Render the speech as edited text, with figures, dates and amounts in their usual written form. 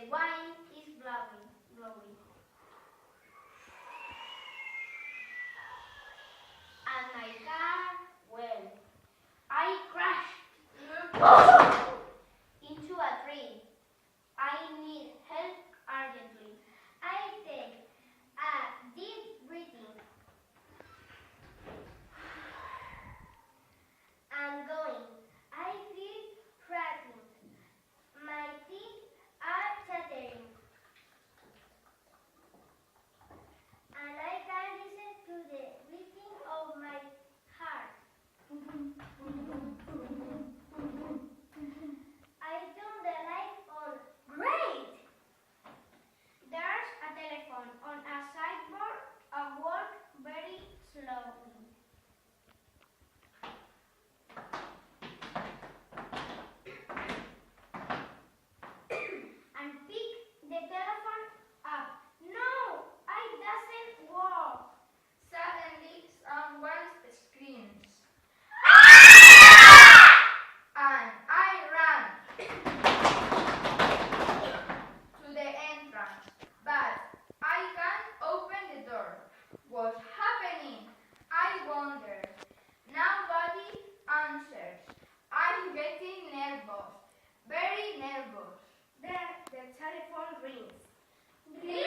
The wind is blowing. And my car, well, I crashed into a tree. I need help urgently. I take a deep breathing. I'm going. I feel frightened. My teeth are chattering. And I can listen to the beating of my heart. I turn the light on. Great! There's a telephone on a sideboard. I walk very slowly. And pick the telephone up. No, it doesn't work. Suddenly, someone screams. And I ran to the entrance, but I can't open the door. What's happening? I wonder. Nobody answers. I'm getting nervous, very nervous. Then the telephone rings. Please.